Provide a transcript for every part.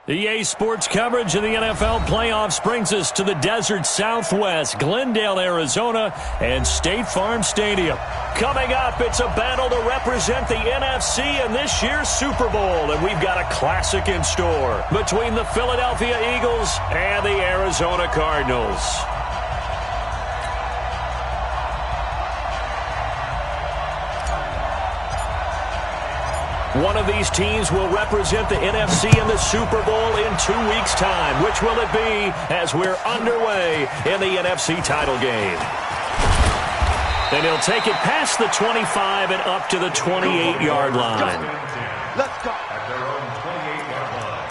EA Sports coverage of the NFL playoffs brings us to the desert Southwest, Glendale, Arizona, and State Farm Stadium. Coming up, it's a battle to represent the NFC in this year's Super Bowl, and we've got a classic in store between the Philadelphia Eagles and the Arizona Cardinals. One of these teams will represent the NFC in the Super Bowl in 2 weeks' time. Which will it be as we're underway in the NFC title game? And he'll take it past the 25 and up to the 28-yard line. Let's go. At their own 28-yard line.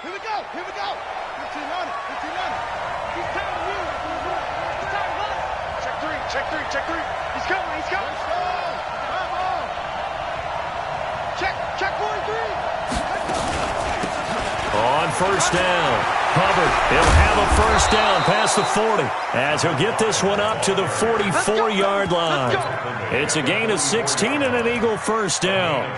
Here we go. Here we go. 15 on it. 15 on it. He's coming to you. He's time to run. Check three. Check three. Check three. He's coming. He's coming. Let's go. Come on. Check 43. On first down, Hubbard, he'll have a first down past the 40 as he'll get this one up to the 44-yard line. It's a gain of 16 and an Eagle first down.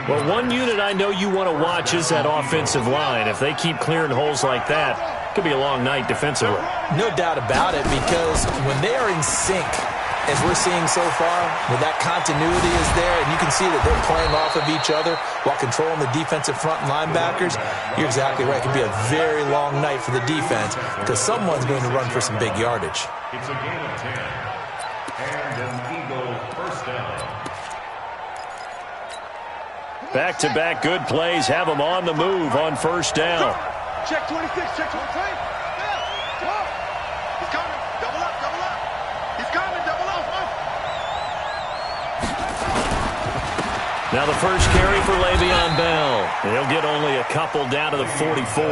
Well, one unit I know you want to watch is that offensive line. If they keep clearing holes like that, it could be a long night defensively. No doubt about it, because when they are in sync, as we're seeing so far, when that continuity is there, and you can see that they're playing off of each other while controlling the defensive front linebackers, you're exactly right. It could be a very long night for the defense because someone's going to run for some big yardage. It's a gain of 10 and an Eagle first down. Back-to-back good plays have them on the move on first down. Check 26. Check 23. He's coming. Double up. Double up. He's coming. Double up. Now the first carry for Le'Veon Bell. He'll get only a couple down to the 44.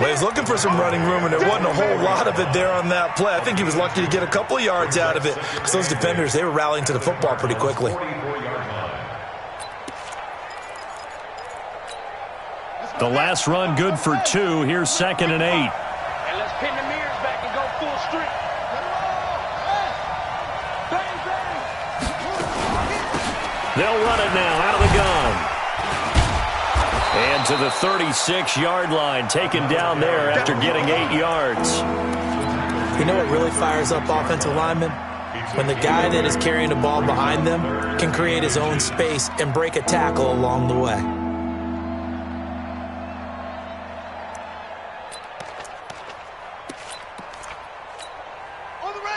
Well, he's looking for some running room, and there wasn't a whole lot of it there on that play. I think he was lucky to get a couple of yards out of it because those defenders, they were rallying to the football pretty quickly. The last run good for 2. Here's 2nd and 8. And let's pin the mirrors back and go full streak. Bang, bang. They'll run it now out of the gun. And to the 36-yard line, taken down there after getting 8 yards. You know what really fires up offensive linemen? When the guy that is carrying the ball behind them can create his own space and break a tackle along the way.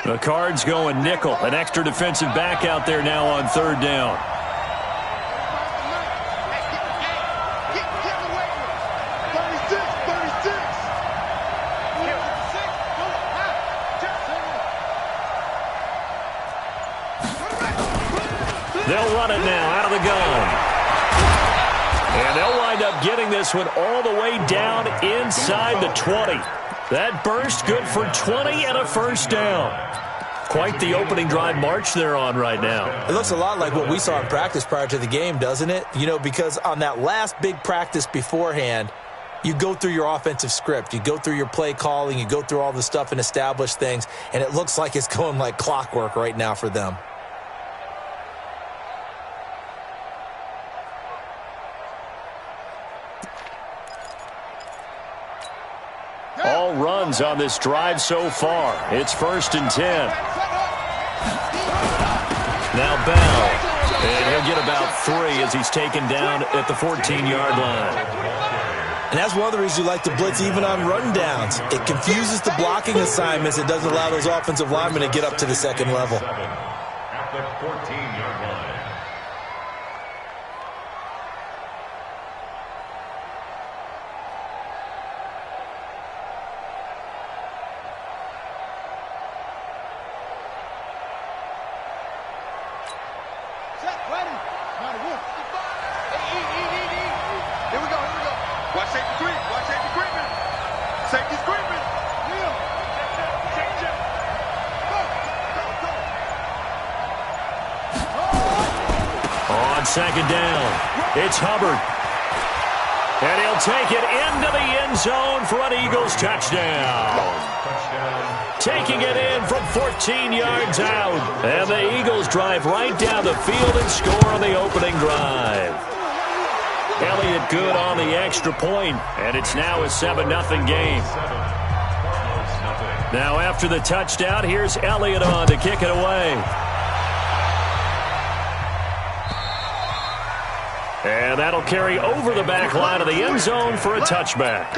The Cards going nickel. An extra defensive back out there now on 3rd down. They'll run it now out of the gun. And they'll wind up getting this one all the way down inside the 20. That burst good for 20 and a first down. Quite the opening drive march they're on right now. It looks a lot like what we saw in practice prior to the game, doesn't it? You know, because on that last big practice beforehand, you go through your offensive script. You go through your play calling. You go through all the stuff and establish things. And it looks like it's going like clockwork right now for them. All runs on this drive so far. It's 1st and 10. Now Bell. And he'll get about 3 as he's taken down at the 14-yard line. And that's one of the reasons you like to blitz even on rundowns. It confuses the blocking assignments. It doesn't allow those offensive linemen to get up to the second level. At the 14-yard line. Second down. It's Hubbard. And he'll he'll take it into the end zone for an Eagles touchdown. Taking it in from 14 yards out. And the Eagles drive right down the field and score on the opening drive. Elliott good on the extra point, and it's now a 7-0 game. Now after the touchdown, here's Elliott on to kick it away. And that'll carry over the back line of the end zone for a touchback.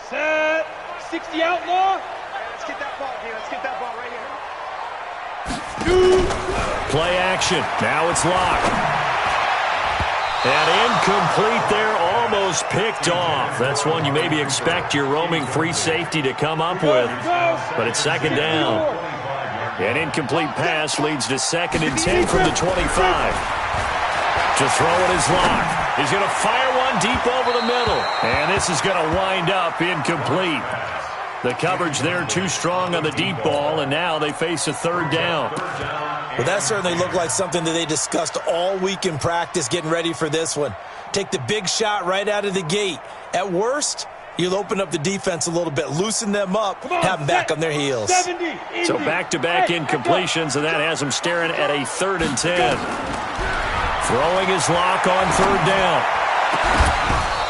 Set. 60 outlaw. Let's get that ball here. Let's get that ball right here. Play action. Now it's locked. And incomplete there, almost picked off. That's one you maybe expect your roaming free safety to come up with. But it's second down. An incomplete pass leads to 2nd and 10 from the 25. To throw it is locked. He's going to fire one deep over the middle. And this is going to wind up incomplete. The coverage there too strong on the deep ball, and now they face a 3rd down. Well, that certainly looked like something that they discussed all week in practice getting ready for this one. Take the big shot right out of the gate. At worst, you'll open up the defense a little bit, loosen them up, have them back on their heels. So back-to-back incompletions, and that has them staring at a 3rd and 10. Throwing his lock on 3rd down.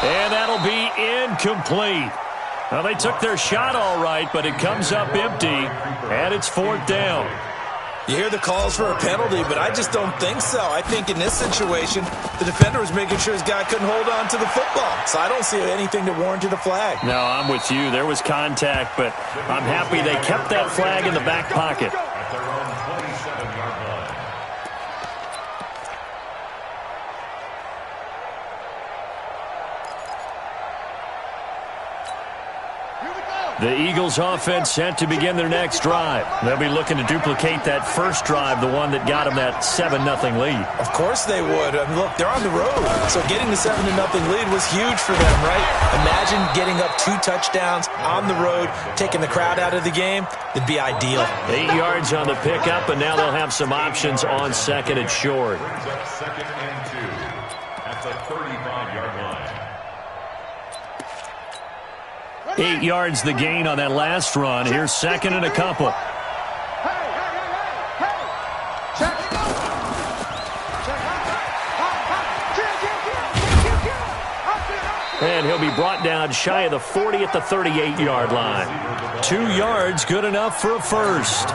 And that'll be incomplete. Well, they took their shot all right, but it comes up empty, and it's 4th down. You hear the calls for a penalty, but I just don't think so. I think in this situation, the defender was making sure his guy couldn't hold on to the football. So I don't see anything that warranted a flag. No, I'm with you. There was contact, but I'm happy they kept that flag in the back pocket. At their own 27-yard line. The Eagles offense set to begin their next drive. They'll be looking to duplicate that first drive, the one that got them that 7-0 lead. Of course they would. I mean, look, they're on the road. So getting the 7-0 lead was huge for them, right? Imagine getting up 2 touchdowns on the road, taking the crowd out of the game. It'd be ideal. 8 yards on the pickup, and now they'll have some options on 2nd and short. Brings up 2nd and 2 at the 35-yard line. 8 yards the gain on that last run. Here's 2nd and a couple. And he'll be brought down shy of the 40 at the 38-yard line. 2 yards, good enough for a first.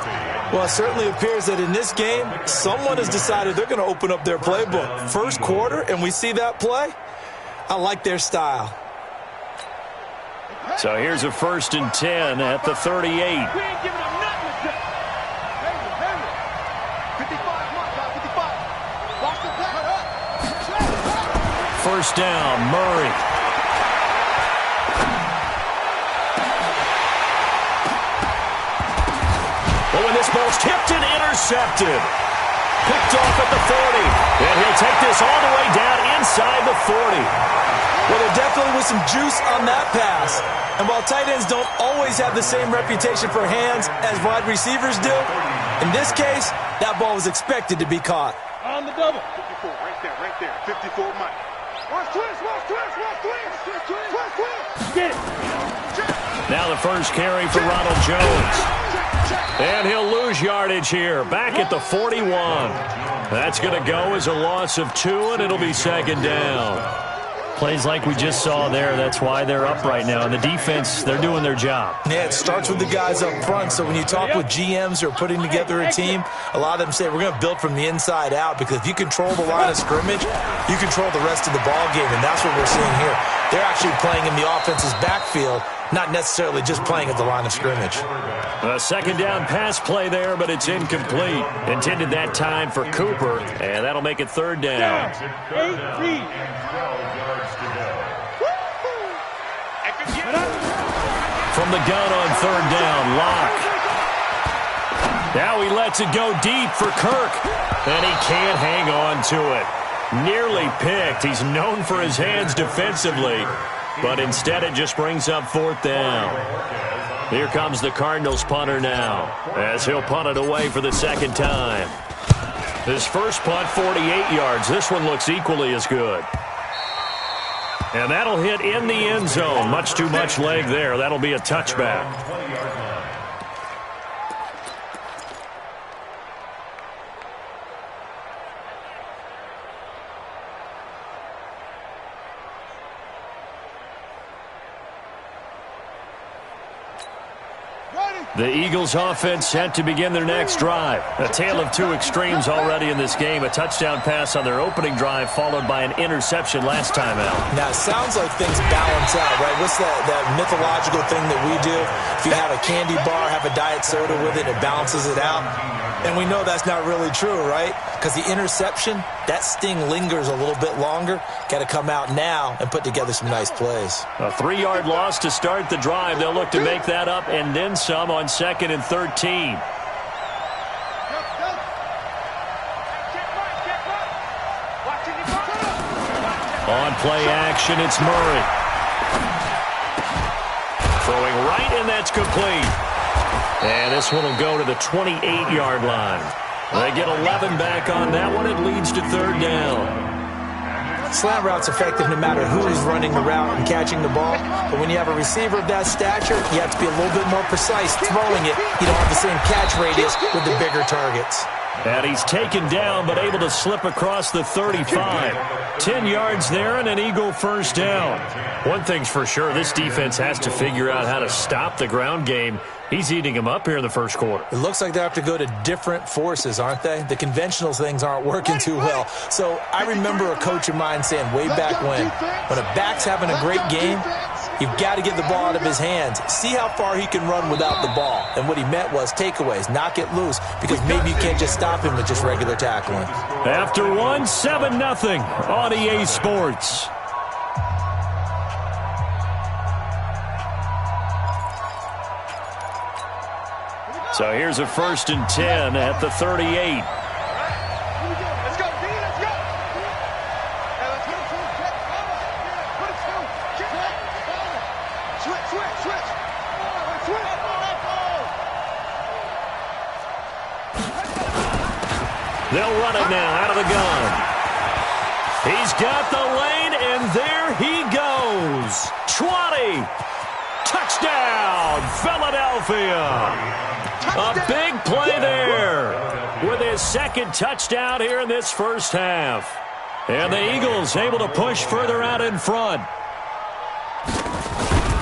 Well, it certainly appears that in this game, someone has decided they're going to open up their playbook. First quarter, and we see that play. I like their style. So here's a 1st and 10 at the 38. We ain't giving them nothing with that. 55, come on, 55. Watch the play. First down, Murray. Oh, and this ball's tipped and intercepted. Picked off at the 40. And he'll take this all the way down inside the 40. Well, there definitely was some juice on that pass. And while tight ends don't always have the same reputation for hands as wide receivers do, in this case, that ball was expected to be caught. On the double. 54, right there. 54, Mike. Watch twist. Get it. Now the first carry for Ronald Jones. And he'll lose yardage here, back at the 41. That's going to go as a loss of 2, and it'll be 2nd down. Plays like we just saw there. That's why they're up right now. And the defense, they're doing their job. Yeah, it starts with the guys up front. So when you talk with GMs who are putting together a team, a lot of them say we're going to build from the inside out, because if you control the line of scrimmage, you control the rest of the ball game, and that's what we're seeing here. They're actually playing in the offense's backfield, not necessarily just playing at the line of scrimmage. A 2nd down pass play there, but it's incomplete. Intended that time for Cooper, and that'll make it 3rd down. 8 read. From the gun on 3rd down, Locke. Now he lets it go deep for Kirk, and he can't hang on to it. Nearly picked. He's known for his hands defensively, but instead it just brings up 4th down. Here comes the Cardinals punter now, as he'll punt it away for the second time. His first punt, 48 yards. This one looks equally as good. And that'll hit in the end zone. Much too much leg there. That'll be a touchback. The Eagles offense set to begin their next drive. A tale of two extremes already in this game. A touchdown pass on their opening drive followed by an interception last time out. Now, it sounds like things balance out, right? What's that mythological thing that we do? If you have a candy bar, have a diet soda with it, it balances it out. And we know that's not really true, right? Because the interception, that sting lingers a little bit longer. Got to come out now and put together some nice plays. A 3-yard loss to start the drive. They'll look to make that up and then some on 2nd and 13. On play action, it's Murray. Throwing right, and that's complete. And this one will go to the 28-yard line. They get 11 back on that one. It leads to 3rd down. Slant route's effective no matter who's running the route and catching the ball. But when you have a receiver of that stature, you have to be a little bit more precise throwing it. You don't have the same catch radius with the bigger targets. And he's taken down, but able to slip across the 35. 10 yards there and an Eagle first down. One thing's for sure, this defense has to figure out how to stop the ground game. He's eating him up here in the first quarter. It looks like they have to go to different forces, aren't they? The conventional things aren't working too well. So I remember a coach of mine saying way back when a back's having a great game, you've got to get the ball out of his hands. See how far he can run without the ball. And what he meant was takeaways, knock it loose, because maybe you can't just stop him with just regular tackling. After 7-0 on EA Sports. So here's a 1st and 10 at the 38. Let's go, D, let's go. Hey, let's go. Put it through. Switch. They'll run it now out of the gun. He's got the lane, and there he goes. 20. Touchdown, Philadelphia. A big play there with his 2nd touchdown here in this first half. And the Eagles able to push further out in front.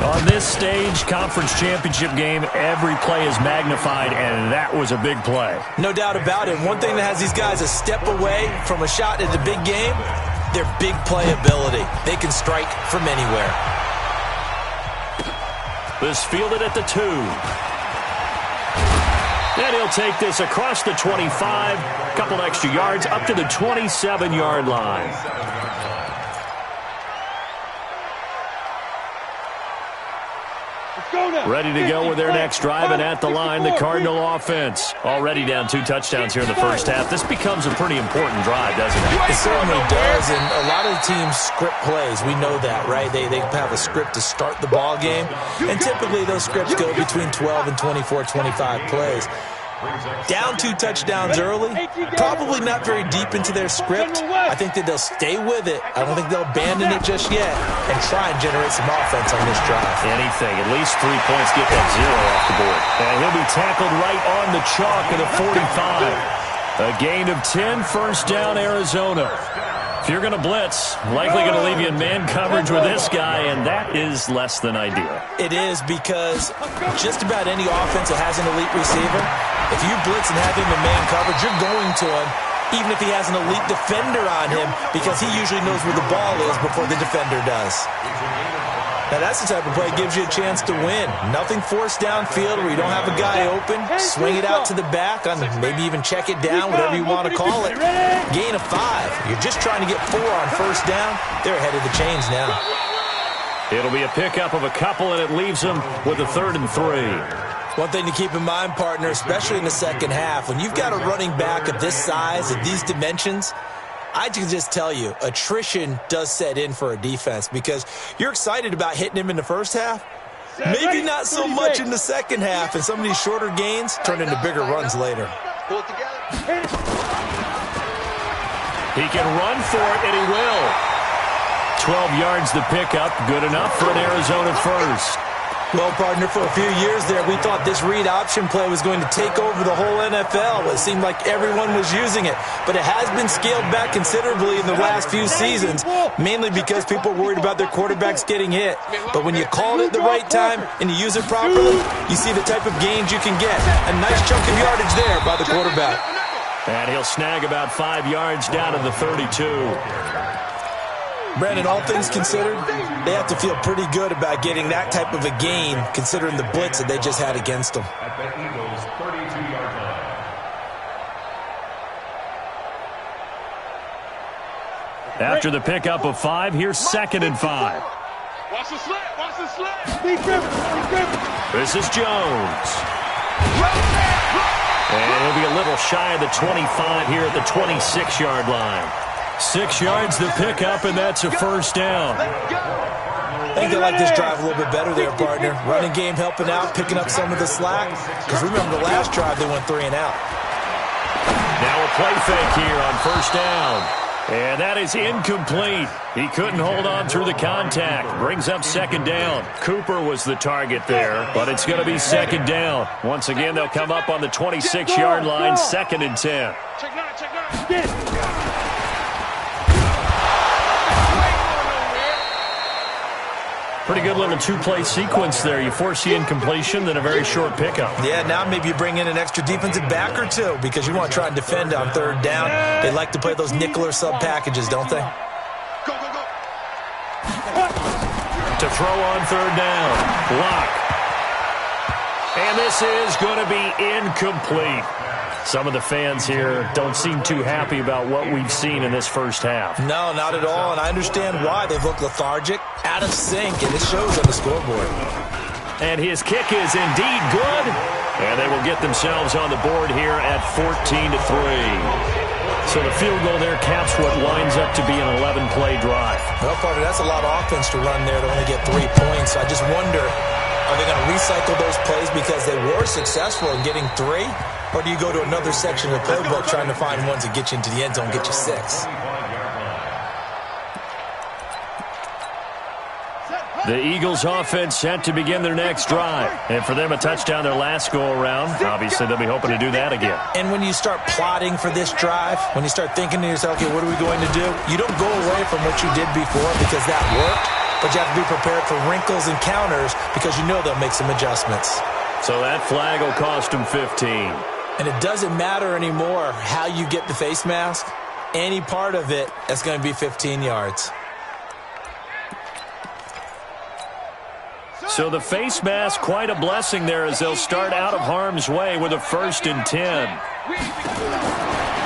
On this stage, conference championship game, every play is magnified, and that was a big play. No doubt about it. One thing that has these guys a step away from a shot at the big game, their big play ability. They can strike from anywhere. This fielded at the 2. And he'll take this across the 25, a couple extra yards, up to the 27-yard line. Ready to go with their next drive, and at the line, the Cardinal offense. Already down 2 touchdowns here in the first half. This becomes a pretty important drive, doesn't it? It certainly does, and a lot of the teams script plays. We know that, right? They have a script to start the ball game, and typically those scripts go between 12 and 24, 25 plays. Down 2 touchdowns early, probably not very deep into their script. I think that they'll stay with it. I don't think they'll abandon it just yet and try and generate some offense on this drive. Anything, at least 3 points, get that 0 off the board. And he'll be tackled right on the chalk at the 45. A gain of 10, first down, Arizona. If you're going to blitz, likely going to leave you in man coverage with this guy, and that is less than ideal. It is, because just about any offense that has an elite receiver, if you blitz and have him in man coverage, you're going to him, even if he has an elite defender on him, because he usually knows where the ball is before the defender does. Now, that's the type of play that gives you a chance to win. Nothing forced downfield where you don't have a guy open. Swing it out to the back, on maybe even check it down, whatever you want to call it. Gain of 5. You're just trying to get 4 on first down. They're ahead of the chains now. It'll be a pickup of a couple, and it leaves them with a 3rd and 3. One thing to keep in mind, partner, especially in the second half, when you've got a running back of this size, of these dimensions, I can just tell you, attrition does set in for a defense, because you're excited about hitting him in the first half, Maybe not so much in the second half, and some of these shorter gains turn into bigger runs later. Pull it together. He can run for it, and he will. 12 yards the pickup, good enough for an Arizona first. Well, partner, for a few years there, we thought this read option play was going to take over the whole NFL. It seemed like everyone was using it, but it has been scaled back considerably in the last few seasons, mainly because people are worried about their quarterbacks getting hit. But when you call it at the right time and you use it properly, you see the type of gains you can get. A nice chunk of yardage there by the quarterback. And he'll snag about 5 yards down to the 32. Brandon, all things considered, they have to feel pretty good about getting that type of a gain, considering the blitz that they just had against them. At the Eagles' 32-yard line. After the pickup of 5, here's 2nd and 5. Watch the slant. Watch the slant. This is Jones. And he'll be a little shy of the 25 here at the 26-yard line. 6 yards the pickup, and that's a first down. I think they like this drive a little bit better there, partner. Running game helping out, picking up some of the slack. Because remember, the last drive they went 3 and out. Now a play fake here on first down. And that is incomplete. He couldn't hold on through the contact. Brings up 2nd down. Cooper was the target there, but it's going to be 2nd down. Once again, they'll come up on the 26-yard line, 2nd and 10. Check 9, check 9. Pretty good little 2-play sequence there. You force the incompletion, then a very short pickup. Yeah, now maybe you bring in an extra defensive back or two because you want to try and defend on 3rd down. They like to play those nickel or sub packages, don't they? Go, go, go. To throw on 3rd down. Block. And this is going to be incomplete. Some of the fans here don't seem too happy about what we've seen in this first half. No, not at all, and I understand why. They've looked lethargic, out of sync, and it shows on the scoreboard. And his kick is indeed good, and they will get themselves on the board here at 14-3. So the field goal there caps what winds up to be an 11-play drive. Well, partner, that's a lot of offense to run there to only get 3 points. I just wonder, are they going to recycle those plays because they were successful in getting 3? Or do you go to another section of the playbook trying to find ones that get you into the end zone, get you 6? The Eagles offense set to begin their next drive. And for them, a touchdown their last go-around. Obviously, they'll be hoping to do that again. And when you start plotting for this drive, when you start thinking to yourself, okay, what are we going to do? You don't go away from what you did before because that worked. But you have to be prepared for wrinkles and counters because you know they'll make some adjustments. So that flag will cost them 15. And it doesn't matter anymore how you get the face mask. Any part of it, that's going to be 15 yards. So the face mask, quite a blessing there as they'll start out of harm's way with a 1st and 10.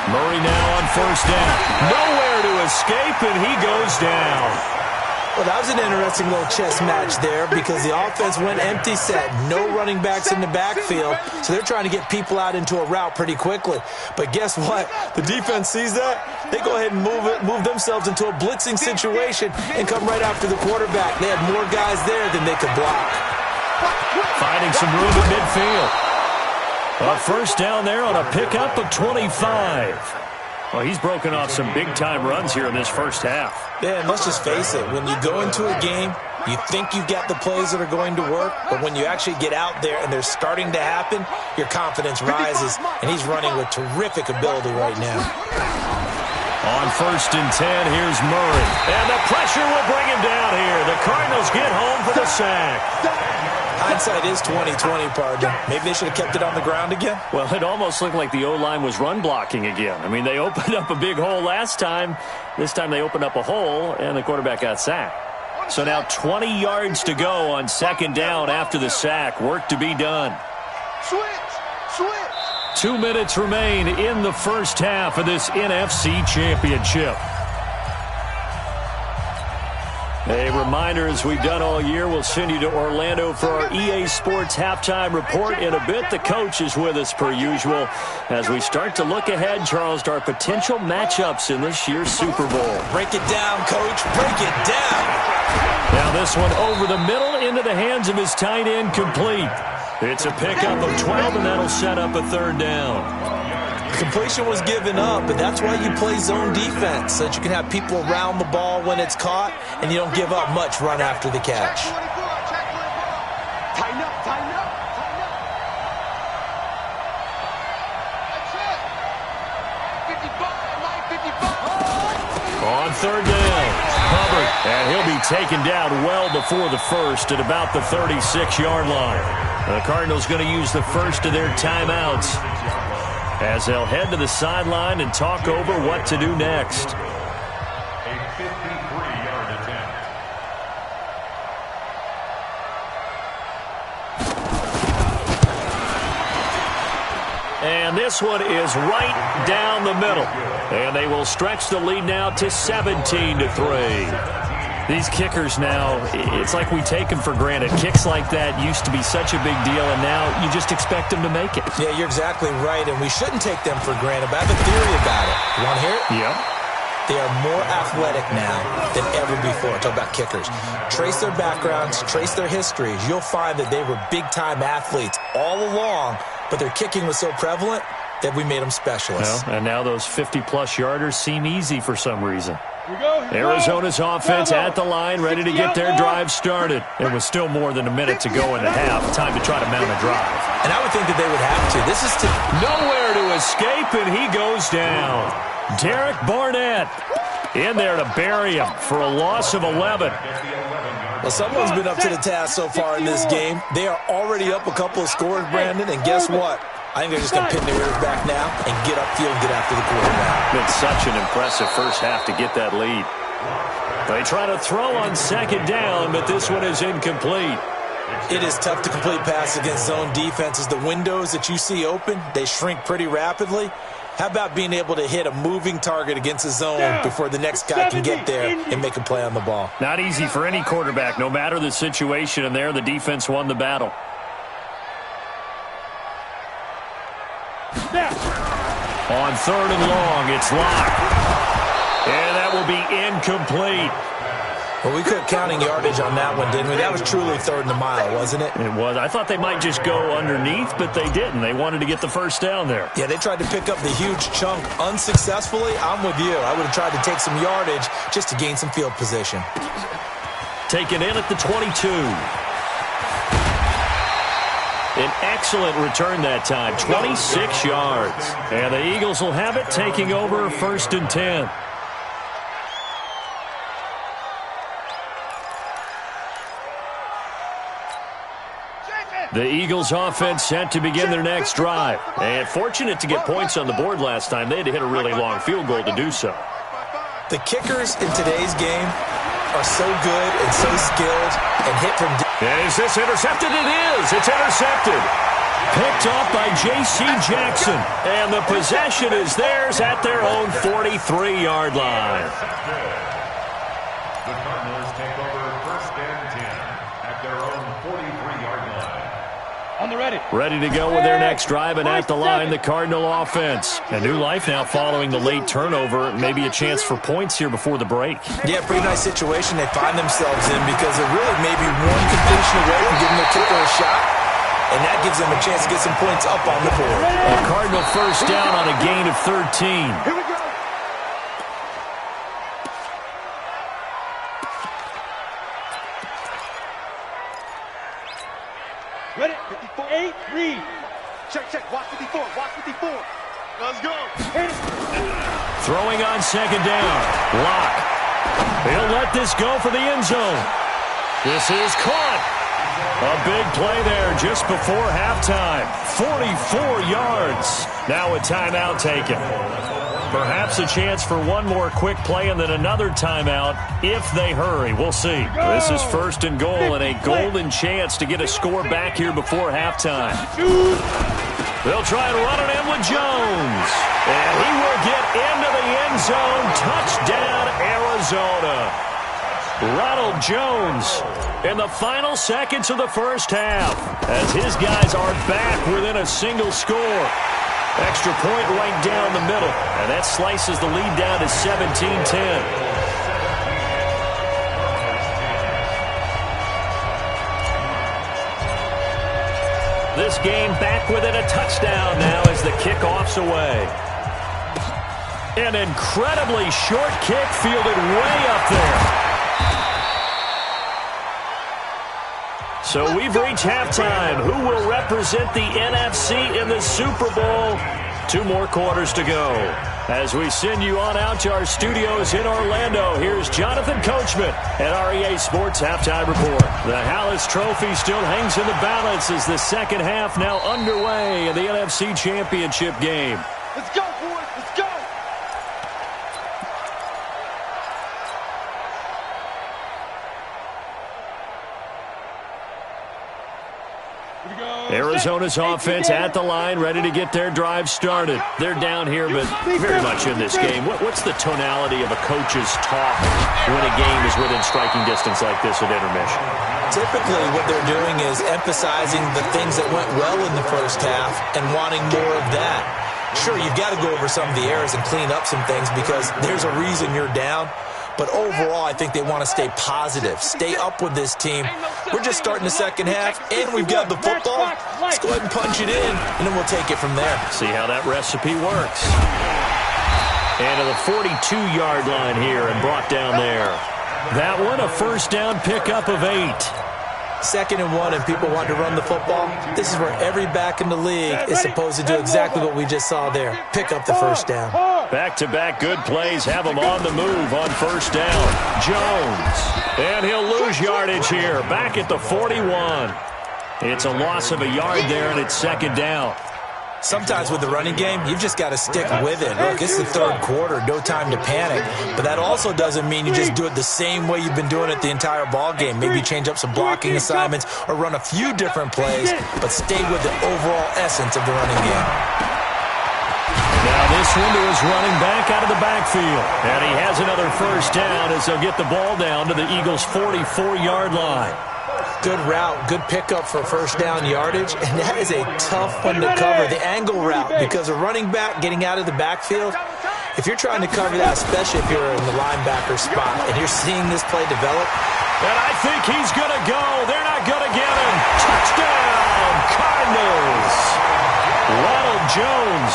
Murray now on 1st down. Nowhere to escape, and he goes down. Well, that was an interesting little chess match there because the offense went empty set. No running backs in the backfield, so they're trying to get people out into a route pretty quickly. But guess what? The defense sees that. They go ahead and move themselves into a blitzing situation and come right after the quarterback. They had more guys there than they could block. Finding some room at midfield. A 1st down there on a pickup of 25. Well, he's broken off some big-time runs here in this first half. Yeah, and let's just face it. When you go into a game, you think you've got the plays that are going to work, but when you actually get out there and they're starting to happen, your confidence rises, and he's running with terrific ability right now. On 1st and 10, here's Murray. And the pressure will bring him down here. The Cardinals get home for the sack. Hindsight is 20/20, partner. Maybe they should have kept it on the ground again. Well, it almost looked like the O-line was run blocking again. I mean, they opened up a big hole last time. This time they opened up a hole, and the quarterback got sacked. So now 20 yards to go on 2nd down after the sack. Work to be done. Switch. 2 minutes remain in the first half of this NFC Championship. A reminder, as we've done all year, we'll send you to Orlando for our EA Sports halftime report in a bit. The coach is with us per usual as we start to look ahead, Charles, to our potential matchups in this year's Super Bowl. Break it down, Coach. Break it down. Now this one over the middle into the hands of his tight end, complete. It's a pickup of 12, and that'll set up a third down. Completion was given up, but that's why you play zone defense, so that you can have people around the ball when it's caught, and you don't give up much run after the catch. Tighten up, tighten up, tighten up. That's it. 55, On third down, Hubbard, and he'll be taken down well before the first at about the 36-yard line. The Cardinals going to use the first of their timeouts as they'll head to the sideline and talk over what to do next. A 53-yard attempt. And this one is right down the middle. And they will stretch the lead now to 17-3. These kickers now, it's like we take them for granted. Kicks like that used to be such a big deal, and now you just expect them to make it. Yeah, you're exactly right, and we shouldn't take them for granted, but I have a theory about it. You want to hear it? Yep. They are more athletic now than ever before. Talk about kickers. Trace their backgrounds, trace their histories. You'll find that they were big-time athletes all along, but their kicking was so prevalent that we made them specialists. Well, and now those 50-plus yarders seem easy for some reason. Arizona's offense at the line, ready to get their drive started. It was still more than a minute to go in the half. Time to try to mount a drive. And I would think that they would have to. This is nowhere to escape, and he goes down. Derek Barnett in there to bury him for a loss of 11. Well, someone's been up to the task so far in this game. They are already up a couple of scores, Brandon, and guess what? I think they're just going to pin their ears back now and get upfield and get after the quarterback. Been such an impressive first half to get that lead. They try to throw on second down, but this one is incomplete. It is tough to complete passes against zone defenses. The windows that you see open, they shrink pretty rapidly. How about being able to hit a moving target against a zone before the next guy can get there and make a play on the ball? Not easy for any quarterback, no matter the situation, and there the defense won the battle. On third and long, it's locked. And that will be incomplete. Well, we quit counting yardage on that one, didn't we? That was truly third and a mile, wasn't it? It was. I thought they might just go underneath, but they didn't. They wanted to get the first down there. Yeah, they tried to pick up the huge chunk unsuccessfully. I'm with you. I would have tried to take some yardage just to gain some field position. Taken in at the 22. An excellent return that time, 26 yards. And the Eagles will have it, taking over first and 10. The Eagles offense set to begin their next drive. And fortunate to get points on the board last time. They had to hit a really long field goal to do so. The kickers in today's game are so good and so skilled and hit from... Is this intercepted? It is. It's intercepted. Picked off by J.C. Jackson. And the possession is theirs at their own 43-yard line. The Cardinals take over first and 10 at their own 43-yard line. On the ready. Ready to go with their next drive, and at the line, the Cardinal offense. A new life now following the late turnover. Maybe a chance for points here before the break. Yeah, pretty nice situation they find themselves in because they're really maybe one completion away from giving their kicker a shot, and that gives them a chance to get some points up on the board. A Cardinal first down on a gain of 13. Here we go. Ready? 54. 8, read. Check. Watch 54. Watch 54. Let's go. Throwing on second down. Lock. He'll let this go for the end zone. This is caught. A big play there just before halftime. 44 yards. Now a timeout taken. Perhaps a chance for one more quick play and then another timeout if they hurry. We'll see. This is first and goal and a golden chance to get a score back here before halftime. They'll try and run it in with Jones. And he will get into the end zone. Touchdown, Arizona. Ronald Jones in the final seconds of the first half as his guys are back within a single score. Extra point right down the middle, and that slices the lead down to 17-10. This game back within a touchdown now as the kickoff's away. An incredibly short kick fielded way up there. So we've reached halftime. Who will represent the NFC in the Super Bowl? 2 more quarters to go. As we send you on out to our studios in Orlando, here's Jonathan Coachman at REA Sports Halftime Report. The Hallis Trophy still hangs in the balance as the second half now underway in the NFC Championship game. Let's go, boys. Let's go. Arizona's offense at the line, ready to get their drive started. They're down here, but very much in this game. What's the tonality of a coach's talk when a game is within striking distance like this at intermission? Typically, what they're doing is emphasizing the things that went well in the first half and wanting more of that. Sure, you've got to go over some of the errors and clean up some things because there's a reason you're down. But overall, I think they want to stay positive, stay up with this team. We're just starting the second half, and we've got the football. Let's go ahead and punch it in, and then we'll take it from there. See how that recipe works. And to the 42-yard line here and brought down there. That one, a first down pickup of 8. 2nd and 1, and people want to run the football. This is where every back in the league is supposed to do exactly what we just saw there. Pick up the first down. Back-to-back good plays have him on the move on first down. Jones. And he'll lose yardage here. Back at the 41. It's a loss of a yard there, and it's 2nd down. Sometimes with the running game, you've just got to stick with it. Look, it's the 3rd quarter, no time to panic. But that also doesn't mean you just do it the same way you've been doing it the entire ball game. Maybe change up some blocking assignments or run a few different plays, but stay with the overall essence of the running game. Now this one to his running back out of the backfield. And he has another first down as they'll get the ball down to the Eagles' 44-yard line. Good route, good pickup for first down yardage, and that is a tough one to cover, the angle route, because a running back getting out of the backfield, if you're trying to cover that, especially if you're in the linebacker spot, and you're seeing this play develop. And I think he's going to go. They're not going to get him. Touchdown, Cardinals. Ronald Jones,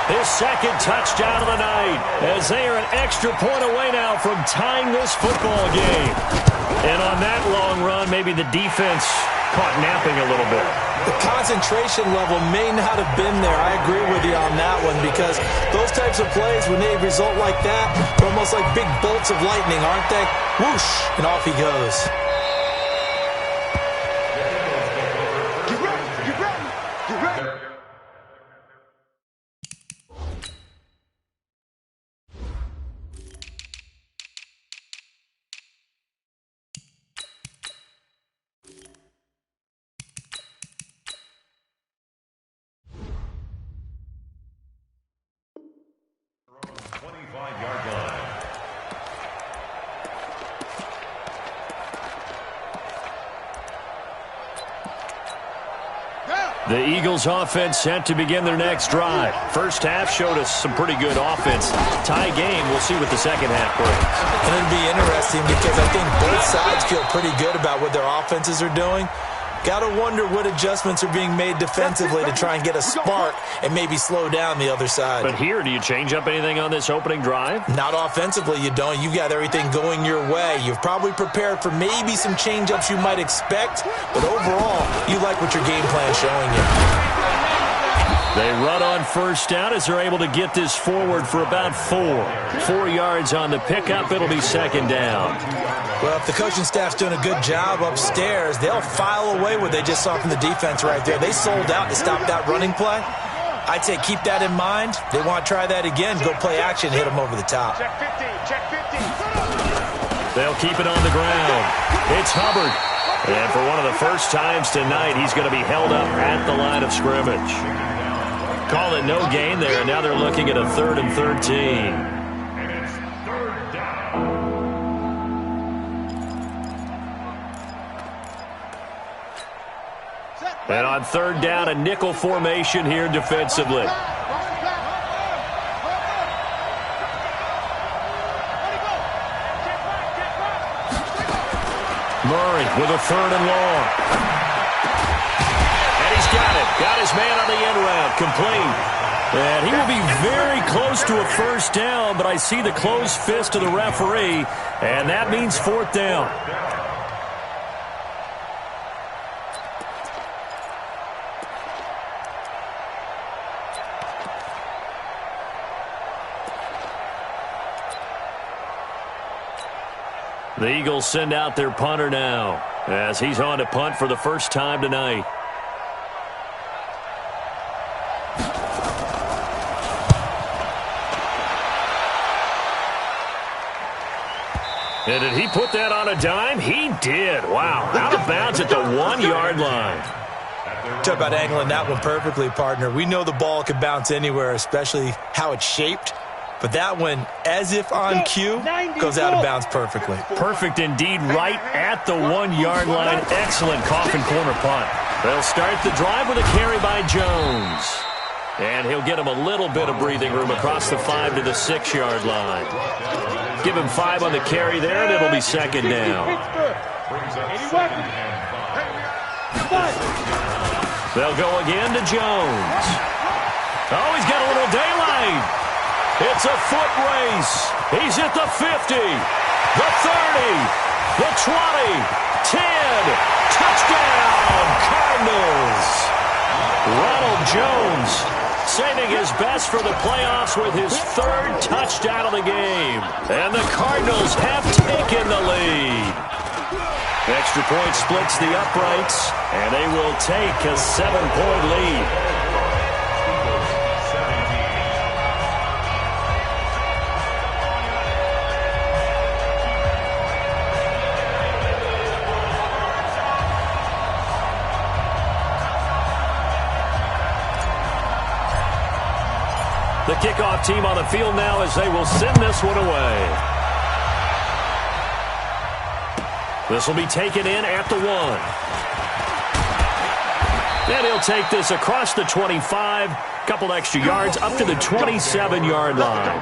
his 2nd touchdown of the night, as they are an extra point away now from tying this football game. And on that long run, maybe the defense caught napping a little bit. The concentration level may not have been there. I agree with you on that one because those types of plays, when they result like that, they're almost like big bolts of lightning, aren't they? Whoosh, and off he goes. Get ready. Get ready. Get ready. The Eagles offense set to begin their next drive. First half showed us some pretty good offense. Tie game, we'll see what the second half brings. And it'll be interesting because I think both sides feel pretty good about what their offenses are doing. Got to wonder what adjustments are being made defensively to try and get a spark and maybe slow down the other side. But here, do you change up anything on this opening drive? Not offensively, you don't. You've got everything going your way. You've probably prepared for maybe some change-ups you might expect, but overall, you like what your game plan is showing you. They run on first down as they're able to get this forward for about 4. 4 yards on the pickup. It'll be 2nd down. Well, if the coaching staff's doing a good job upstairs, they'll file away what they just saw from the defense right there. They sold out to stop that running play. I'd say keep that in mind. They want to try that again. Go play action, hit them over the top. Check 50. Check 50. They'll keep it on the ground. It's Hubbard. And for one of the first times tonight, he's going to be held up at the line of scrimmage. Call it no gain there. Now they're looking at a 3rd and 13. And on 3rd down, a nickel formation here defensively. Murray with a 3rd and long. And he's got it. Got his man on the end route. Complete. And he will be very close to a first down, but I see the closed fist of the referee, and that means fourth down. The Eagles send out their punter now as he's on to punt for the first time tonight. And did he put that on a dime? He did. Wow. Out of bounds at the 1-yard line. Talk about angling that one perfectly, partner. We know the ball can bounce anywhere, especially how it's shaped. But that one, as if on cue, goes out of bounds perfectly. Perfect indeed, right at the 1-yard line. Excellent coffin corner punt. They'll start the drive with a carry by Jones. And he'll get him a little bit of breathing room across the 5 to the 6-yard line. Give him 5 on the carry there, and it'll be second down. They'll go again to Jones. Oh, he's got a little daylight. It's a foot race. He's at the 50, the 30, the 20, 10. Touchdown, Cardinals. Ronald Jones saving his best for the playoffs with his 3rd touchdown of the game. And the Cardinals have taken the lead. Extra point splits the uprights, and they will take a 7-point lead. The kickoff team on the field now as they will send this one away. This will be taken in at the 1. And he'll take this across the 25, couple extra yards up to the 27-yard line.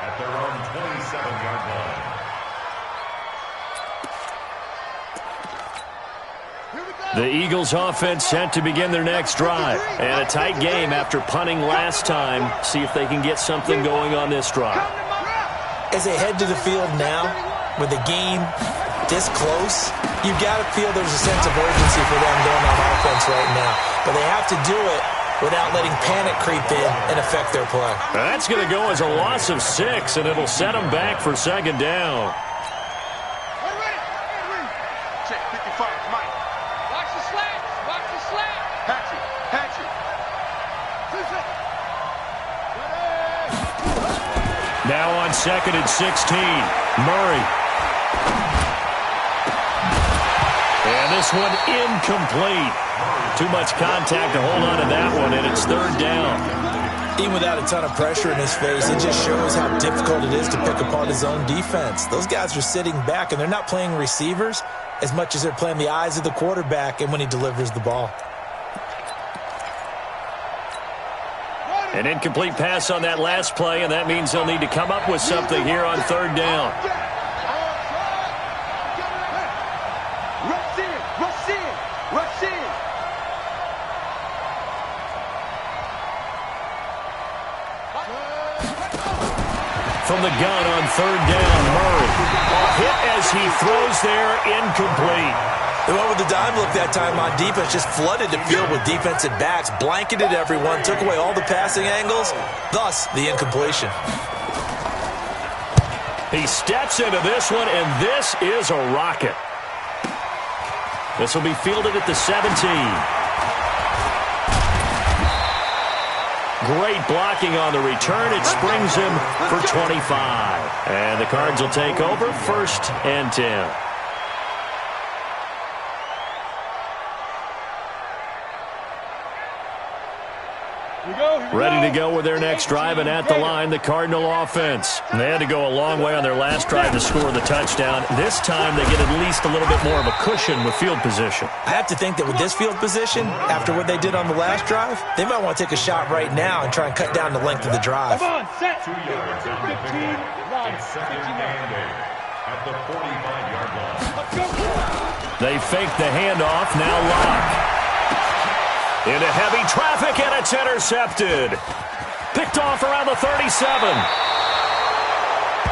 At their own 27-yard line. The Eagles offense set to begin their next drive. And a tight game after punting last time. See if they can get something going on this drive. As they head to the field now, with the game this close, you've got to feel there's a sense of urgency for them going on offense right now. But they have to do it without letting panic creep in and affect their play. That's going to go as a loss of 6, and it'll set them back for second down. Check 55, Mike. Watch the slant. Watch the slant. Hatchet. Hatchet. Now on 2nd and 16, Murray. And this one incomplete. Too much contact to hold on to that one, and it's 3rd down. Even without a ton of pressure in his face, it just shows how difficult it is to pick apart his own defense. Those guys are sitting back, and they're not playing receivers as much as they're playing the eyes of the quarterback and when he delivers the ball. An incomplete pass on that last play, and that means they'll need to come up with something here on 3rd down. Rush in. Rush in. Rush in. From the gun on 3rd down, Murray. A hit as he throws there, incomplete. They went with the dime look that time on defense, just flooded the field with defensive backs, blanketed everyone, took away all the passing angles, thus the incompletion. He steps into this one, and this is a rocket. This will be fielded at the 17. Great blocking on the return. It springs him for 25. And the Cards will take over 1st and 10. Ready to go with their next drive, and at the line, the Cardinal offense. They had to go a long way on their last drive to score the touchdown. This time, they get at least a little bit more of a cushion with field position. I have to think that with this field position, after what they did on the last drive, they might want to take a shot right now and try and cut down the length of the drive. Come on, set. 2 yards on the pickup. It's 2nd and 8 at the 45-yard line. Let's go. They fake the handoff, now Locke. Into heavy traffic, and it's intercepted. Picked off around the 37.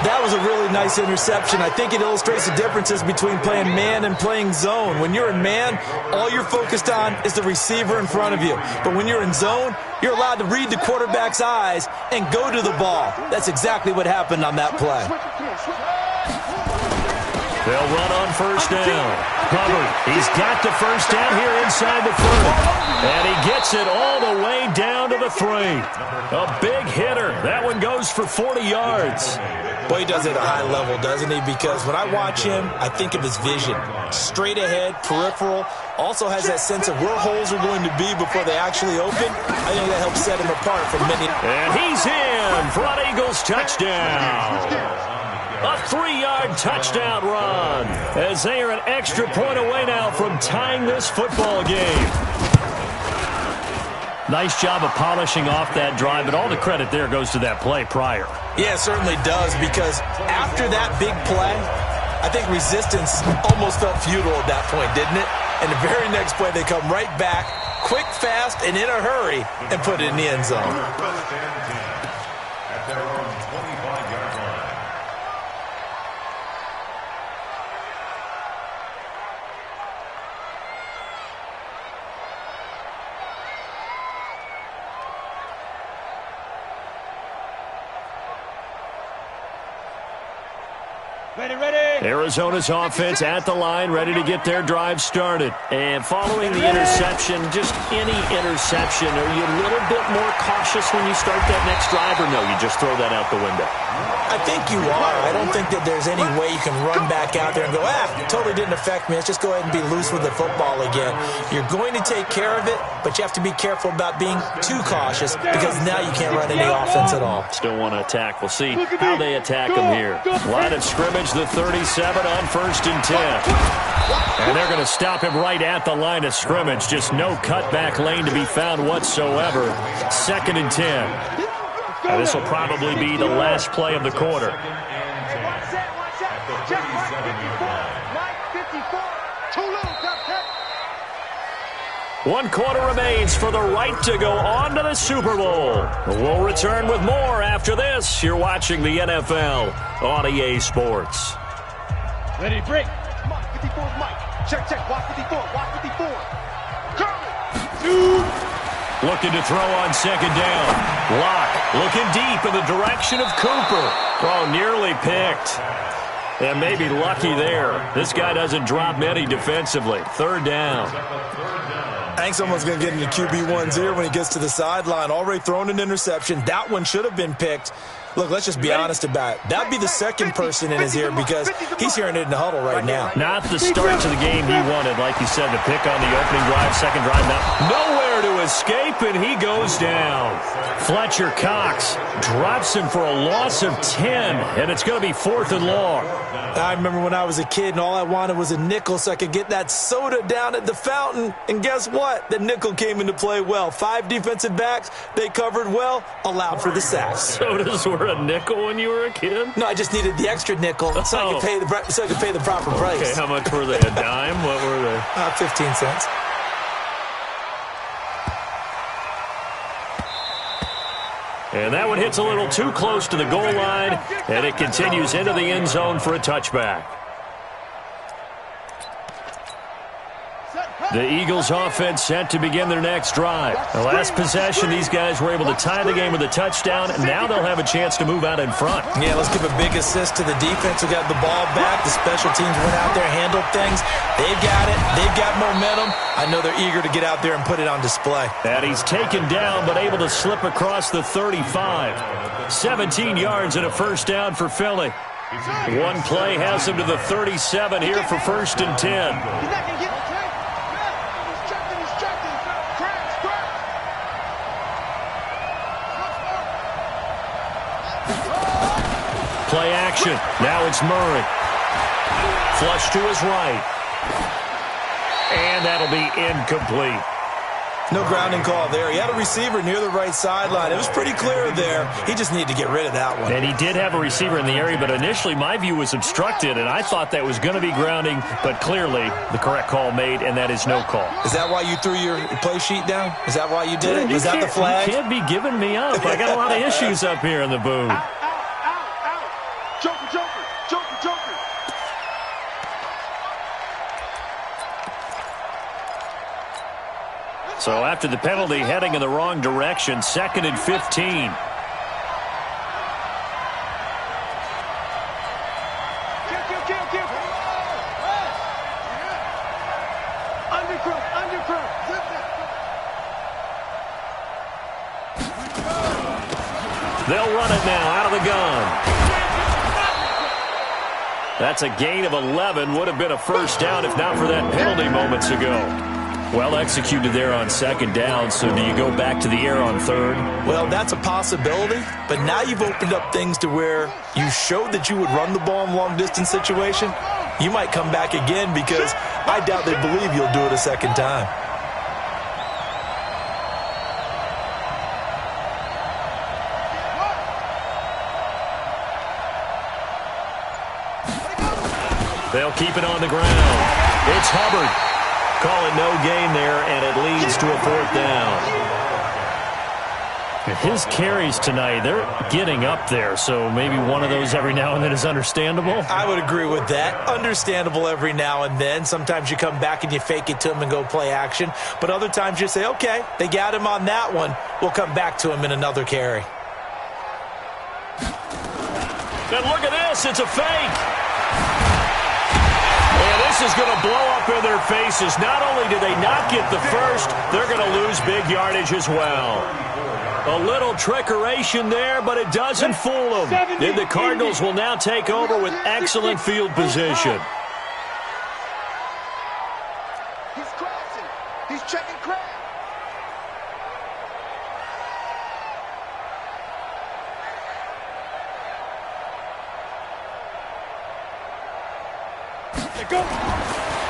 That was a really nice interception. I think it illustrates the differences between playing man and playing zone. When you're in man, all you're focused on is the receiver in front of you. But when you're in zone, you're allowed to read the quarterback's eyes and go to the ball. That's exactly what happened on that play. They'll run on first down. Hubbard, he's got the first down here inside the 30. And he gets it all the way down to the 3. A big hitter. That one goes for 40 yards. Boy, he does it at a high level, doesn't he? Because when I watch him, I think of his vision. Straight ahead, peripheral. Also has that sense of where holes are going to be before they actually open. I think that helps set him apart from many. And he's in. Front Eagles touchdown. A 3-yard touchdown run as they are an extra point away now from tying this football game. Nice job of polishing off that drive, but all the credit there goes to that play prior. Yeah, it certainly does, because after that big play, I think resistance almost felt futile at that point, didn't it? And the very next play, they come right back, quick, fast, and in a hurry, and put it in the end zone. At their own 25-yard line. Ready. Arizona's offense at the line, ready to get their drive started. And following the interception, just any interception, are you a little bit more cautious when you start that next drive, or no, you just throw that out the window? I think you are. I don't think that there's any way you can run back out there and go, it totally didn't affect me. Let's just go ahead and be loose with the football again. You're going to take care of it, but you have to be careful about being too cautious, because now you can't run any offense at all. Still want to attack. We'll see how they attack them here. Line of scrimmage, the 37 on 1st and 10. And they're going to stop him right at the line of scrimmage. Just no cutback lane to be found whatsoever. 2nd and 10. And this will probably be the last play of the quarter. One quarter remains for the right to go on to the Super Bowl. We'll return with more after this. You're watching the NFL on EA Sports. Ready, break. Mike, 54's Mike. Check, watch 54, watch 54. Curl. Looking to throw on 2nd down. Locke looking deep in the direction of Cooper. Oh, nearly picked. And maybe lucky there. This guy doesn't drop many defensively. 3rd down. I think someone's going to get into QB1's ear when he gets to the sideline. Already thrown an interception. That one should have been picked. Look, let's just be honest about it. That'd be the second person in his ear, because he's hearing it in the huddle right now. Not the start to the game he wanted, like you said, the pick on the opening drive, 2nd drive. Now nowhere to escape, and he goes down. Fletcher Cox drops him for a loss of 10, and it's going to be 4th and long. I remember when I was a kid and all I wanted was a nickel so I could get that soda down at the fountain. And guess what? The nickel came into play well. 5 defensive backs, they covered well, allowed for the sacks. Sodas were a nickel when you were a kid? No, I just needed the extra nickel so I could pay the proper price. Okay, how much were they? A dime? What were they? 15 cents. And that one hits a little too close to the goal line, and it continues into the end zone for a touchback. The Eagles offense set to begin their next drive. The last possession, these guys were able to tie the game with a touchdown, and now they'll have a chance to move out in front. Yeah, let's give a big assist to the defense who got the ball back. The special teams went out there, handled things. They've got it. They've got momentum. I know they're eager to get out there and put it on display. And he's taken down, but able to slip across the 35. 17 yards and a first down for Philly. One play has him to the 37 here for 1st and 10. Play action. Now it's Murray. Flush to his right. And that'll be incomplete. No grounding call there. He had a receiver near the right sideline. It was pretty clear there. He just needed to get rid of that one. And he did have a receiver in the area, but initially my view was obstructed, and I thought that was going to be grounding, but clearly the correct call made, and that is no call. Is that why you threw your play sheet down? Is that why you did it? Was that the flag? You can't be giving me up. I got a lot of issues up here in the booth. Out. Joker. So after the penalty, heading in the wrong direction, 2nd and 15. Kill. Undercrook. They'll run it now out of the gun. That's a gain of 11. Would have been a first down if not for that penalty moments ago. Well executed there on 2nd down, so do you go back to the air on 3rd? Well, that's a possibility, but now you've opened up things to where you showed that you would run the ball in long-distance situation. You might come back again because I doubt they believe you'll do it a second time. They'll keep it on the ground. It's Hubbard. Call it no gain there, and it leads to a 4th down. His carries tonight, they're getting up there, so maybe one of those every now and then is understandable. I would agree with that. Understandable every now and then. Sometimes you come back and you fake it to him and go play action. But other times you say, okay, they got him on that one. We'll come back to him in another carry. And look at this. It's a fake. And this is going to blow up in their faces. Not only do they not get the first, they're going to lose big yardage as well. A little trickeration there, but it doesn't fool them. And the Cardinals will now take over with excellent field position. He's crossing. He's checking crowd.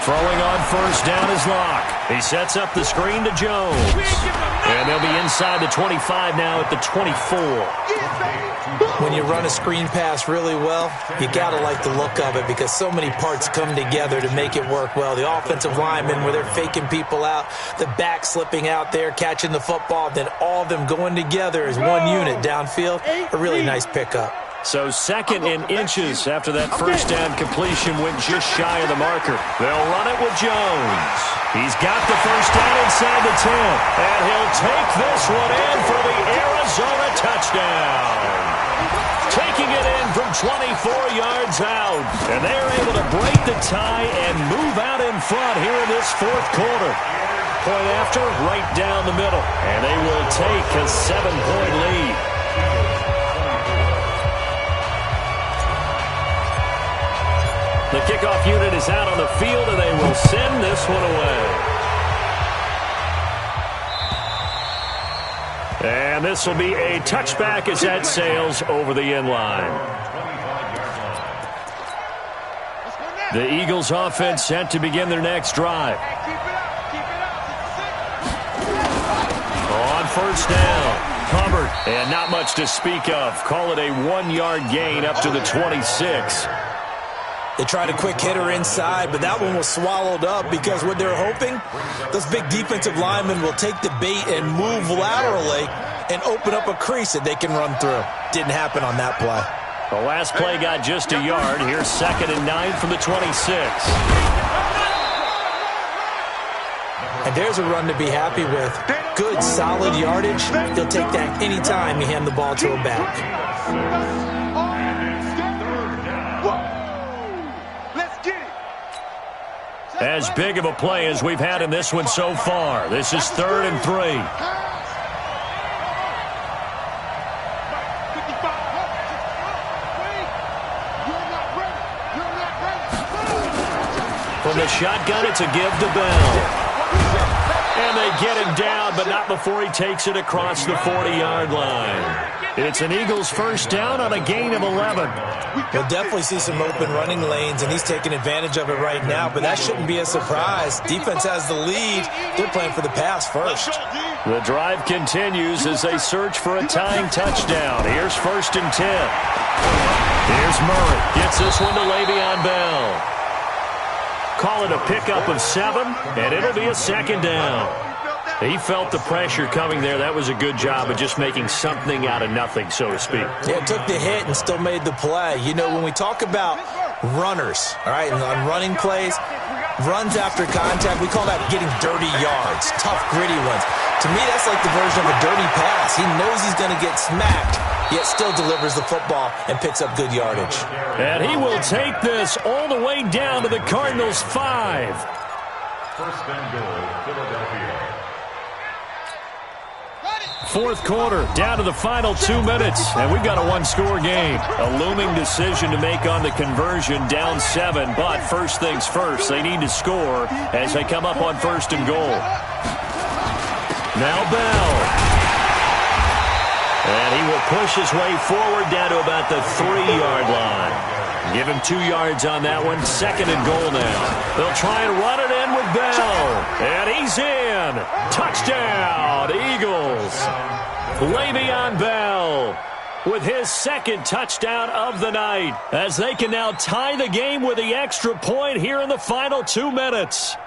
Throwing on 1st down is Locke. He sets up the screen to Jones. And they'll be inside the 25 now at the 24. When you run a screen pass really well, you got to like the look of it because so many parts come together to make it work well. The offensive linemen, where they're faking people out, the back slipping out there, catching the football, then all of them going together as one unit downfield. A really nice pickup. So 2nd and inches after that 1st down completion went just shy of the marker. They'll run it with Jones. He's got the 1st down inside the 10. And he'll take this one in for the Arizona touchdown. Taking it in from 24 yards out. And they're able to break the tie and move out in front here in this 4th quarter. Point after, right down the middle. And they will take a 7-point lead. The kickoff unit is out on the field, and they will send this one away. And this will be a touchback as that sails over the end line. The Eagles offense set to begin their next drive. On 1st down, Hubbard, and not much to speak of. Call it a 1-yard gain up to the 26. They tried a quick hitter inside, but that one was swallowed up because what they're hoping, those big defensive linemen will take the bait and move laterally and open up a crease that they can run through. Didn't happen on that play. The last play got just a yard. Here's 2nd and 9 from the 26. And there's a run to be happy with. Good, solid yardage. He'll take that anytime you hand the ball to a back. As big of a play as we've had in this one so far. This is 3rd and 3. From the shotgun, it's a give to Bell. And they get him down, but not before he takes it across the 40-yard line. It's an Eagles first down on a gain of 11. We'll definitely see some open running lanes, and he's taking advantage of it right now, but that shouldn't be a surprise. Defense has the lead. They're playing for the pass first. The drive continues as they search for a tying touchdown. Here's 1st and 10. Here's Murray. Gets this one to Le'Veon Bell. Call it a pickup of 7, and it'll be a 2nd down. He felt the pressure coming there. That was a good job of just making something out of nothing, so to speak. Yeah, took the hit and still made the play. You know, when we talk about runners, all right, and on running plays, runs after contact, we call that getting dirty yards, tough, gritty ones. To me, that's like the version of a dirty pass. He knows he's going to get smacked, yet still delivers the football and picks up good yardage. And he will take this all the way down to the Cardinals' 5. 1st and goal, Philadelphia. 4th quarter, down to the final 2 minutes, and we've got a one-score game. A looming decision to make on the conversion, down 7, but first things first, they need to score as they come up on 1st and goal. Now Bell. And he will push his way forward down to about the 3-yard line. Give him 2 yards on that one. 2nd and goal now. They'll try and run it in with Bell. And he's in. Touchdown, Eagles. Le'Veon Bell with his 2nd touchdown of the night, as they can now tie the game with the extra point here in the final 2 minutes.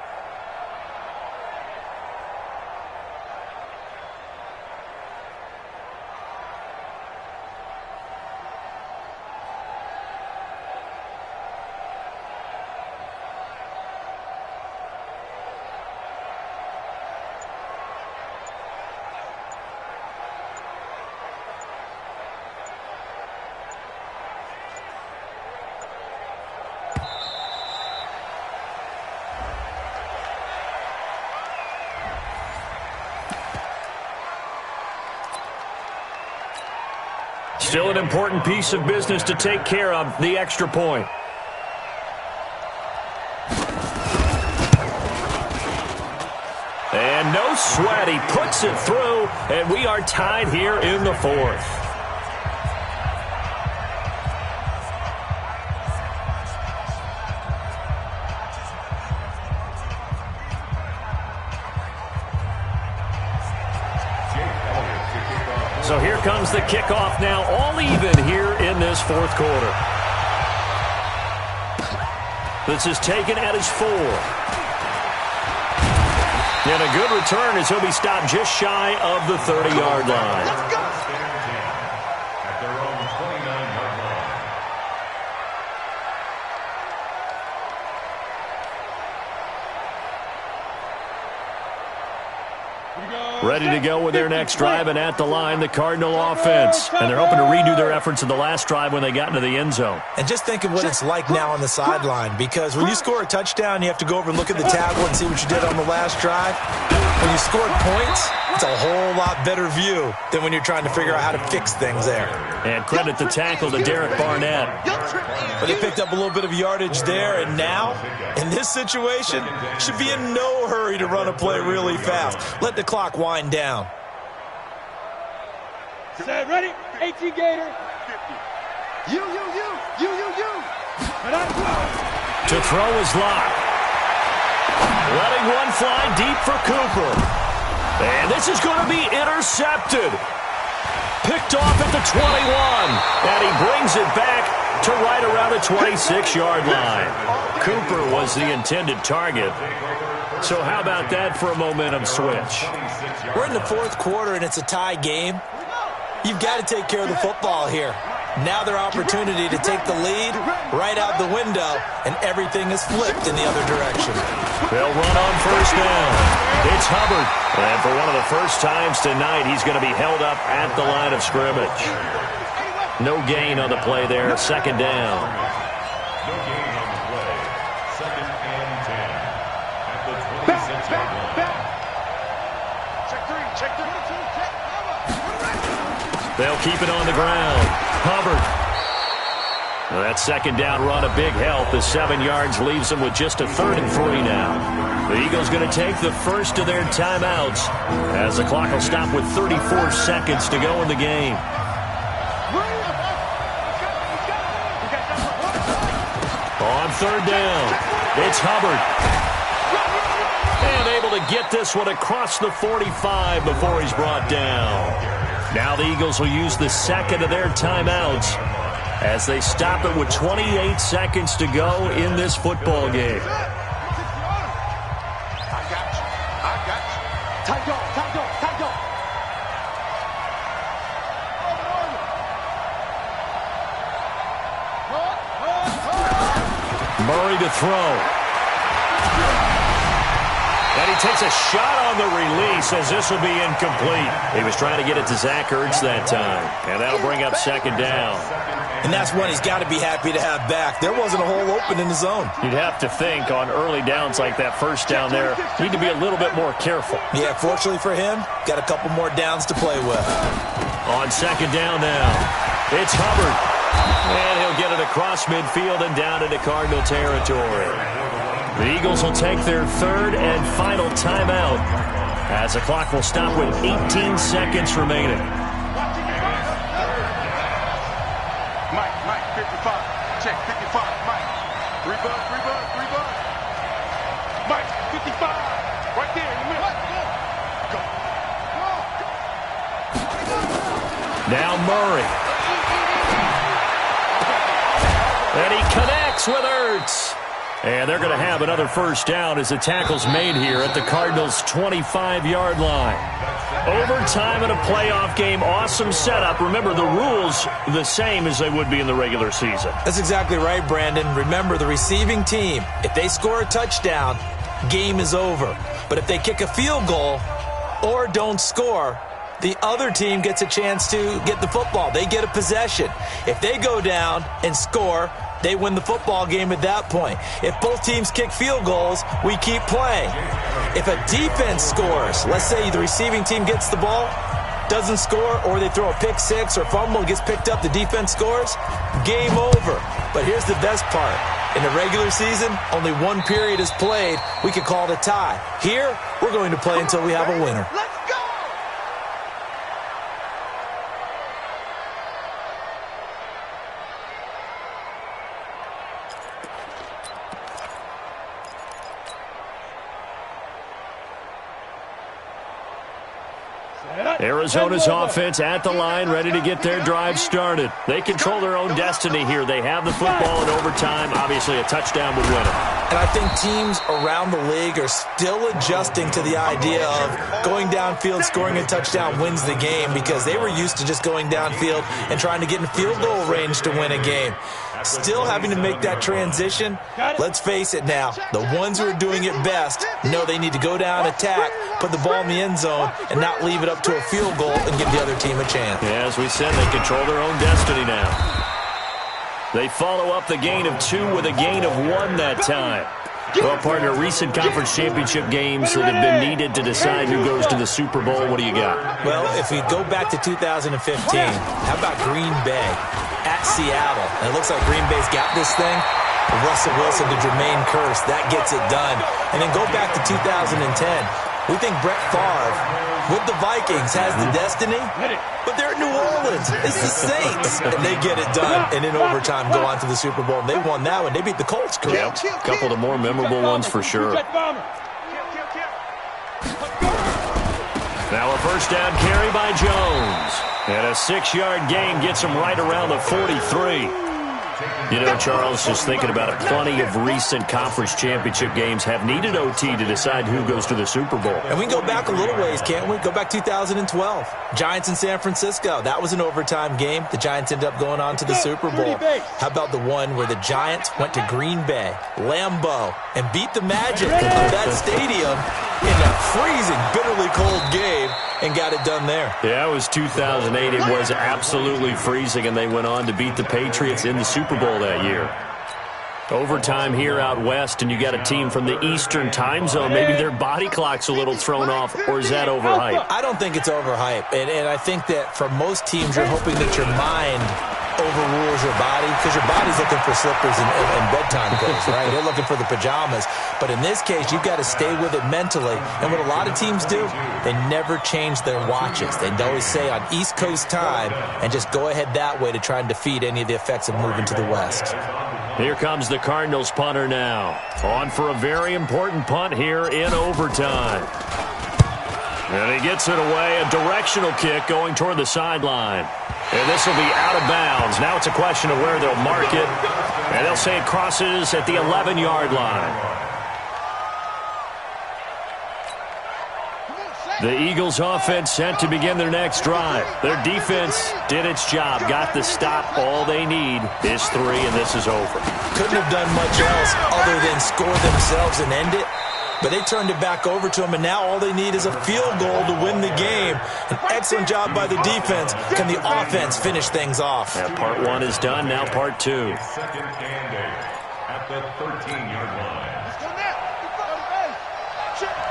Still an important piece of business to take care of, the extra point. And no sweat, he puts it through, and we are tied here in the 4th. So here comes the kickoff now, all even here in this 4th quarter. This is taken at his 4. And a good return as he'll be stopped just shy of the 30-yard line. Let's go. At their own 29-yard line. Ready to go with their next drive, and at the line, the Cardinal offense. And they're hoping to redo their efforts in the last drive when they got into the end zone. And just think of what it's like now on the sideline, because when you score a touchdown, you have to go over and look at the tablet and see what you did on the last drive. When you scored points, it's a whole lot better view than when you're trying to figure out how to fix things there. And credit the tackle to Derek Barnett. But they picked up a little bit of yardage there, and now, in this situation, should be in no hurry to run a play really fast. Let the clock wind down. Set, ready? 18 Gator. You. To throw his lock. Letting one fly deep for Cooper. And this is going to be intercepted. Picked off at the 21. And he brings it back to right around the 26-yard line. Cooper was the intended target. So how about that for a momentum switch? We're in the 4th quarter, and it's a tie game. You've got to take care of the football here. Now their opportunity to take the lead right out the window, and everything is flipped in the other direction. They'll run on first down. It's Hubbard. And for one of the first times tonight, he's going to be held up at the line of scrimmage. No gain on the play there. 2nd down. No gain on the play. 2nd and 10. At the 26-yard line. Check 3. They'll keep it on the ground. Hubbard. Well, that 2nd down run, a big help. The 7 yards leaves them with just a 3rd and 3 now. The Eagles going to take the first of their timeouts as the clock will stop with 34 seconds to go in the game. third down. It's Hubbard. And able to get this one across the 45 before he's brought down. Now the Eagles will use the second of their timeouts as they stop it with 28 seconds to go in this football game. Murray to throw. And he takes a shot on the release as this will be incomplete. He was trying to get it to Zach Ertz that time. And that'll bring up second down. And that's one he's got to be happy to have back. There wasn't a hole open in the zone. You'd have to think on early downs like that first down there, need to be a little bit more careful. Yeah, fortunately for him, got a couple more downs to play with. On second down now, it's Hubbard. And he'll get it across midfield and down into Cardinal territory. The Eagles will take their third and final timeout as the clock will stop with 18 seconds remaining. Mike, 55. Check, 55. Mike. Rebut. Mike, 55. Right there in the middle. Go. Now Murray. And he connects with Ertz. And they're going to have another first down as the tackle's made here at the Cardinals' 25-yard line. Overtime in a playoff game, awesome setup. Remember, the rules the same as they would be in the regular season. That's exactly right, Brandon. Remember, the receiving team, if they score a touchdown, game is over. But if they kick a field goal or don't score, the other team gets a chance to get the football. They get a possession. If they go down and score, they win the football game at that point. If both teams kick field goals, we keep playing. If a defense scores, let's say the receiving team gets the ball, doesn't score, or they throw a pick six or fumble, gets picked up, the defense scores, game over. But here's the best part. In the regular season, only one period is played. We could call it a tie. Here, we're going to play until we have a winner. Arizona's offense at the line, ready to get their drive started. They control their own destiny here. They have the football in overtime. Obviously, a touchdown would win it. And I think teams around the league are still adjusting to the idea of going downfield, scoring a touchdown wins the game, because they were used to just going downfield and trying to get in field goal range to win a game. Still having to make that transition. Let's face it now, the ones who are doing it best know they need to go down, attack, put the ball in the end zone, and not leave it up to a field goal and give the other team a chance. Yeah, as we said, they control their own destiny now. They follow up the gain of 2 with a gain of 1 that time. Well, partner, recent conference championship games that have been needed to decide who goes to the Super Bowl, what do you got? Well, if we go back to 2015, how about Green Bay at Seattle? And it looks like Green Bay's got this thing. Russell Wilson to Jermaine Kearse, that gets it done. And then go back to 2010. We think Brett Favre with the Vikings has the destiny, but they're in New Orleans. It's the Saints, and they get it done. And in overtime, go on to the Super Bowl. And they won that one. They beat the Colts, correct? Yep. A couple of the more memorable ones for sure. Now a first down carry by Jones. And a 6-yard gain gets him right around the 43. You know, Charles, just thinking about it, plenty of recent conference championship games have needed OT to decide who goes to the Super Bowl. And we can go back a little ways, can't we? Go back 2012. Giants in San Francisco. That was an overtime game. The Giants ended up going on to the Super Bowl. How about the one where the Giants went to Green Bay, Lambeau, and beat the Magic of that stadium in a freezing, bitterly cold game and got it done there. Yeah, it was 2008. It was absolutely freezing, and they went on to beat the Patriots in the Super Bowl that year. Overtime here out west, and you got a team from the Eastern time zone. Maybe their body clock's a little thrown off, or is that overhyped? I don't think it's overhyped, and I think that for most teams, you're hoping that your mind overrules your body, because your body's looking for slippers and bedtime clothes, right? They're looking for the pajamas. But in this case, you've got to stay with it mentally. And what a lot of teams do, they never change their watches. They always say on East Coast time and just go ahead that way to try and defeat any of the effects of moving to the West. Here comes the Cardinals punter now. On for a very important punt here in overtime. And he gets it away. A directional kick going toward the sideline. And this will be out of bounds. Now it's a question of where they'll mark it. And they'll say it crosses at the 11-yard line. The Eagles offense set to begin their next drive. Their defense did its job, got the stop. All they need is 3, and this is over. Couldn't have done much else other than score themselves and end it. But they turned it back over to them, and now all they need is a field goal to win the game. An excellent job by the defense. Can the offense finish things off? Yeah, part 1 is done, now part 2. Second and 8 at the 13-yard line. Let's go now.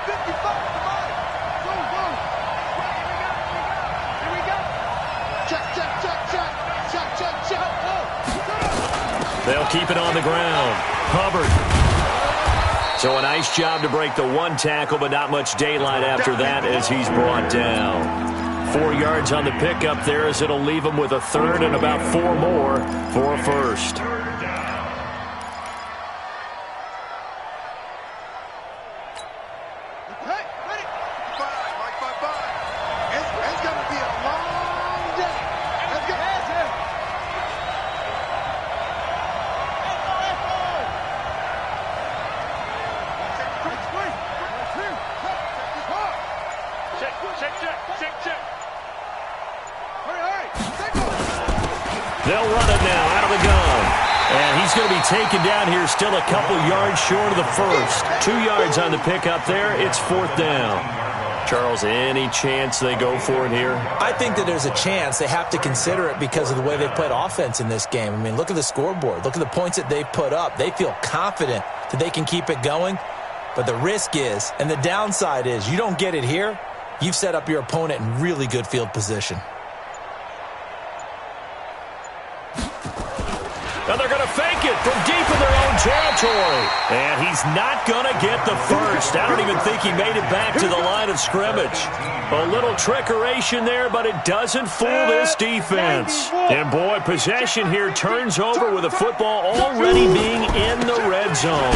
55. They'll keep it on the ground. Hubbard. So a nice job to break the 1 tackle, but not much daylight after that as he's brought down. 4 yards on the pickup there as it'll leave him with a 3rd and about 4 more for a 1st. They'll run it now out of the gun. And he's going to be taken down here still a couple yards short of the 1st. 2 yards on the pickup there. It's 4th down. Charles, any chance they go for it here? I think that there's a chance. They have to consider it because of the way they played offense in this game. I mean, look at the scoreboard. Look at the points that they've put up. They feel confident that they can keep it going. But the risk is, and the downside is, you don't get it here, you've set up your opponent in really good field position. And they're going to fake it from deep in their own territory. And he's not going to get the 1st. I don't even think he made it back to the line of scrimmage. A little trickeration there, but it doesn't fool this defense. And, boy, possession here turns over with the football already being in the red zone.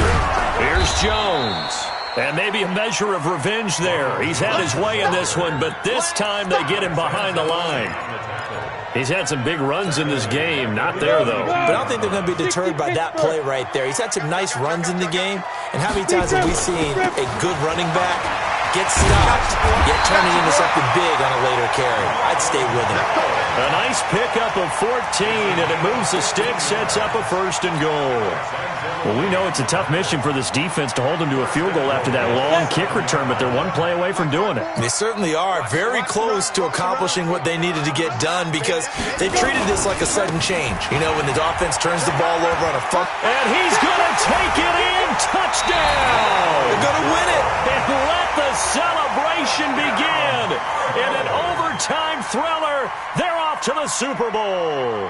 Here's Jones. And maybe a measure of revenge there. He's had his way in this one, but this time they get him behind the line. He's had some big runs in this game. Not there, though. But I don't think they're going to be deterred by that play right there. He's had some nice runs in the game. And how many times have we seen a good running back get stopped, yet turn it into something big on a later carry? I'd stay with him. A nice pickup of 14, and it moves the stick, sets up a 1st and goal. Well, we know it's a tough mission for this defense to hold them to a field goal after that long kick return, but they're 1 play away from doing it. They certainly are very close to accomplishing what they needed to get done because they treated this like a sudden change. You know, when the offense turns the ball over on a and he's going to take it in. Touchdown! They're going to win it. And let the celebration begin. In an overtime thriller, they're off to the Super Bowl.